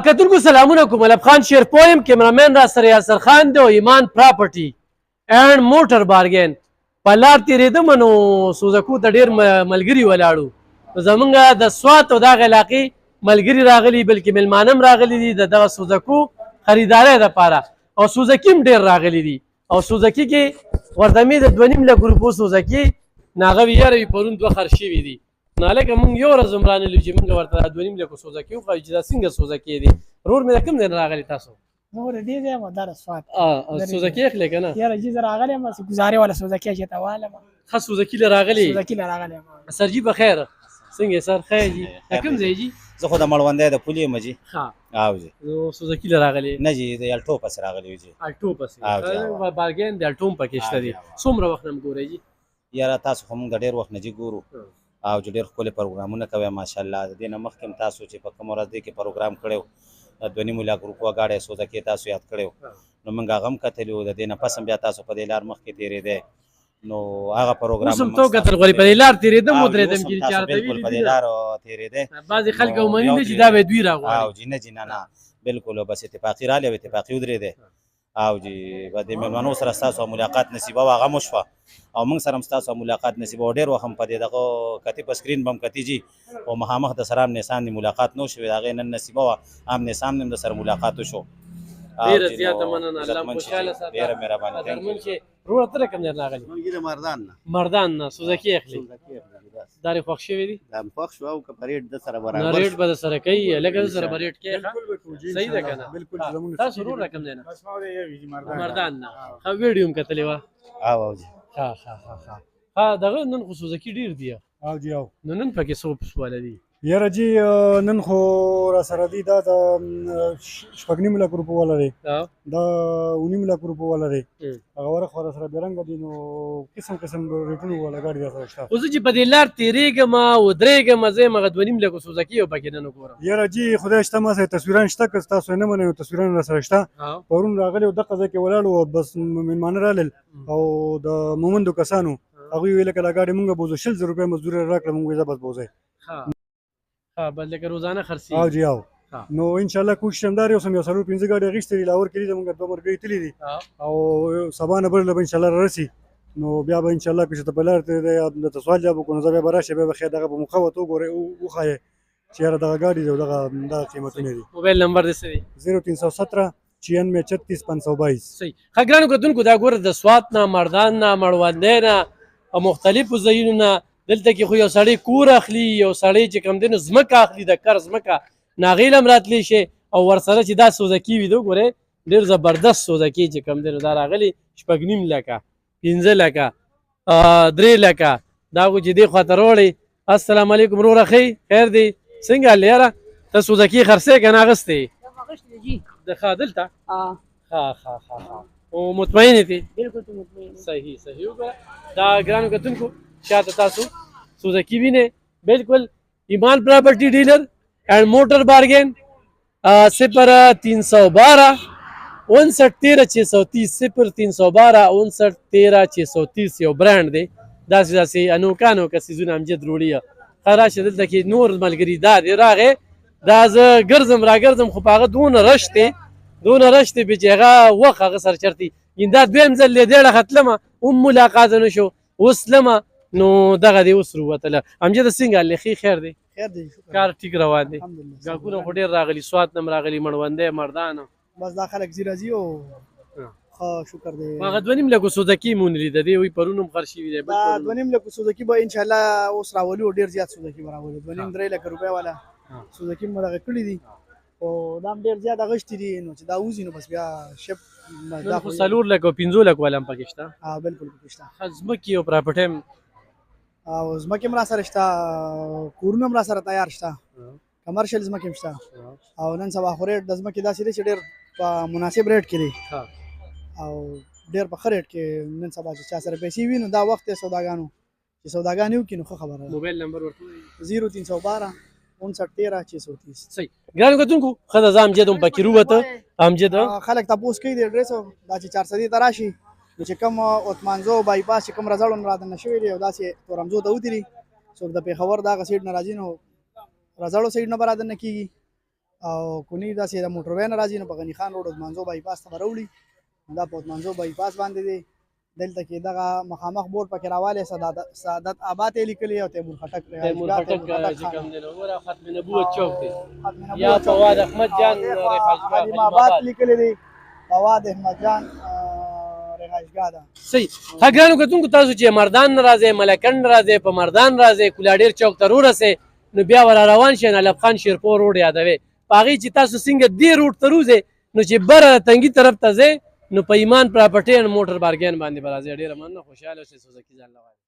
کتونکو سلامونه کوم ملب خان شیرپو یم کیمرامین را سره یاسر خان دی او ایمان پراپرټي اینډ موټر بارګین په لار تېرېدم نو سوزکو ته ډېر ملګري ولاړو نو زمونږ د سوات او دغه علاقې ملګري راغلي بلکې مېلمانه هم راغلي دي د دغه سوزکو خریدارۍ دپاره او سوزکي هم ډېر راغلي دي او سوزکي کې ورته مې د 2.5 لک روپو سوزکي نو هغه وي یاره وي پرون 2 خرڅ شوي دي نو هلکه مونږ یو ورځ هم رانلو چې مونږ ورته 2.5 لکو سوزکي وښایو چې دا څنګه سوزکي دي ورور مې د کوم ځای نه راغلي تاسو مور دې ځای یم دا د سوات سوزکي اخلې که نه یاره چې زه راغلی یم بس ګزارې والا سوزکي چې ته والم ښه سوزکي له راغلي سوزکي له راغلی یم سرجي په خیر څنګه سر خیر جي د کوم ځای جي زه خو د مړوندی د پولې یم جي او جي نو سوزکي له راغلي نه جي د الټو پسې راغلی یو جي الټو پسې بارګین د الټو هم پکې شته دي څومره وخت نه م ګورئ جي یاره تاسو خو مونږ د ډېر وخت نه جي ګورو او چې ډېر ښکلي پروګرامونه کوئ ماشاءالله د دې نه مخکې هم تاسو چې په کومه ورځ دی کې پروګرام کړی و 2.5 لک روپو ګاډی سوزکي تاسو یاد کړی و نو مونږ هغه هم کتلي و د دې نه پس هم بیا تاسو په دې لار مخکې تېرېدی نو هغه پروګرام اوس هم تو کتل غواړي په دې لار تېرېدم ودرېدم چې چارته بالکل په دې لار تېرېدی بعضې خلک ومني نه چې دا به دوی راغواړي او جي نه جي نه بالکل بس اتفاقي رالی او اتفاقي ودرېدی او جي به د مېلمنو سره ستاسو ملاقات نصیبه وه هغه هم وشوه او موږ سره هم ستاسو ملاقات نصیبه و ډېر وخت هم په دې دغه کتې په سکرین به هم کتي جي او مخامخ د سره آمنے سامنے ملاقات نه شوې د هغې نن نصیبه وه آمنے سامنے هم د سره ملاقات وشو ډېره زیاته مننه الله مو خوشحاله ساته ډېره مهرباني قدرمن چې وروره ته له کوم ځای نه راغلي موږ د مردان نه مردان نه سوزکي اخلي دا دې خوښ شوي دي دا خوښ شو او که په ریټ د سره نه برابر ریټ به د سره کوي لکه د سره به ریټ کوي صحیح ده که نه تاسو ورور له کوم ځای نه مردان نه ښه ویډیو هم کتلې وه او جي ها دغه نن خو سوزکي ډېر دي او جی او نو نن پکې څو والا دي یاره جی نن خو را سره دی دا د 6.5 لک روپو والا دی دا 9 لک روپو والا دی هغه ورخ را سره بېرنګه دي نو قسم قسم ریټونو والا ګاډي را سره شته اوس چې په دې لار تېرېږم ودرېږم زه یم هغه 2.5 لکو سوزکي یو پکې نن وګورم یاره جی خدای شته ما سره تصویران شته که تاسو یې نه منئ تصویران را سره شته پرون راغلي او دغه ځای کې ولاړو بس مېلمانه رالل او د مومندو کسانو هغوی ویل که دا ګاډي مونږ بوځو 100,000 روپۍ مزدوري راکړه مونږ وایي زه بس بوځئ بس لکه روزانه خرڅېږي او جی او نو انشاءالله کوشش همدا دی اوس هم یو 4-5 ګاډي اخیستې دي لاور کې دي زموږ 2 مرګري تللي دي او سبا نه بله به انشاءالله رارسي نو بیا به انشاءالله که چې ته په لار تېرېدی درته سوال جواب وکړو نو زه بیا به راشې بیا به خیر دغه به مخه ورته وګورئ وښایې چې یاره دغه ګاډي دی او دغه قیمتونه دي موبایل نمبر دې څه دی 0317 96 36 522 صحیح ښه ګرانو کتونکو دا ګوره د سوات نه مردان نه مړوندی نه او مختلفو ځایونو نه دلته کې خو یو سړی کور اخلي یو سړی چې کوم دی نو ځمکه اخلي د کر ځمکه نو هغې له هم راتلی شي او ورسره چې دا سوزکي وي د وګورئ ډېر زبردست سوزکي چې کوم دی نو دا راغلي 6.5 لکه 15 لکه 3 لکه دا خو چې دې خواته راوړئ السلام علیکم وروره ښې خیر دی څنګه حال یاره ته سوزکي خرڅې که نه اخېستې د ښه دلته ښه او مطمئنې تې صحیح وګوره دا ګرانو کتونکو شاته تاسو سوزکي وینئ بالکل ایمان پراپرټي ډیلر اینڈ موټر بارګین 0312 59 13 630 0312 59 13 630 یو برانډ دی داسې انوکه څیزونه امجد روړي ښه راشه دلته کې نور ملګري دا دی راغې دا زه ګرځم راګرځم خو په هغه دونه رش دی چې هغه وخت هغه سر چرتي دا دویم ځل دی ډېره ختلمه هم ملاقات نه شو اوس تلمه نو دغه دی اوس وروتله امجده څنګه حال دی ښې خیر دی خیر دی کار ټیک روان دی ګاګونه خو ډېر راغلي سوات نه هم راغلي مړوندی مردان بس دا خلک ځي راځي او ښه شکر دی هغه 2.5 لکو سوزکي مو نه لیده دی وایي پرون هم خرڅ شوي دی دا 2.5 لکو سوزکي به انشاءالله اوس راولو ډېر زیات سوزکي به راولو 2.5-3 لکه روپۍ والا سوزکي مو دغه کړي دي او دا هم ډېر زیات اغوښتي دي نو چې دا وځي نو بس بیا شپ نن خو 4 لکو 15 لکو والا هم پکې شته بالکل پکې شته ښه ځمکې او پراپرټۍ هم او ځمکې هم را سره شته کورونه هم را سره تیار شته کمرشل ځمکې هم شته او نن سبا خو ریټ د ځمکې داسې دی چې ډېر په مناسب ریټ کې دی او ډېر په ښه ریټ کې نن سبا چې چا سره پیسې وي نو دا وخت دی سوداګانو چې سوداګانې وکړي نو ښه خبره ده موبایل نمبر ورته 0312 59 13 630 صحیح ګرانو کتونکو ښه ده زه امجد هم پکې رووته امجد خلک تپوس کوي د اډرس دا چې 400 ته راشي نو چې کوم عثمانزو بایپاس چې کوم رزړو نه رادنه شوي دي او داسې تورمزو ته وتلي څوک د پېښور دغه سایډ نه راځي نو رزړو سایډ نه به رادنه کېږي او کونی داسې د موټر وین راځي نو په غني خان روډ منځو بایپاس ته راوړي دا په منځو بایپاس باندې دی دلته کې دغه مخامخ بورډ پکې راواله سعادت آباد یې لیکلي او تیمور خټک تیمور خټک چې کوم دی نو ګوره ختم نبوت چوک دی ختم یا فواد احمد جان رفاجګاه حلیم آباد لیکلي دی فواد احمد جان رهایشګاه ده صحیح ښه ګرانو کتونکو تاسو چې مردان نه راځئ ملکنډ راځئ په مردان راځئ کولاډیر چوک ته ورسئ نو بیا ور روان شئ علب خان شیرپور روډ یادوئ په هغې چې تاسو څنګه دې روډ ته روځئ نو چې بره تنګي طرف ته ځئ نو په ایمان پراپرټي اینډ موټر بارګین باندې به راځئ ډېره مننه خوشحاله اوسئ سوزکي ځان لغوئ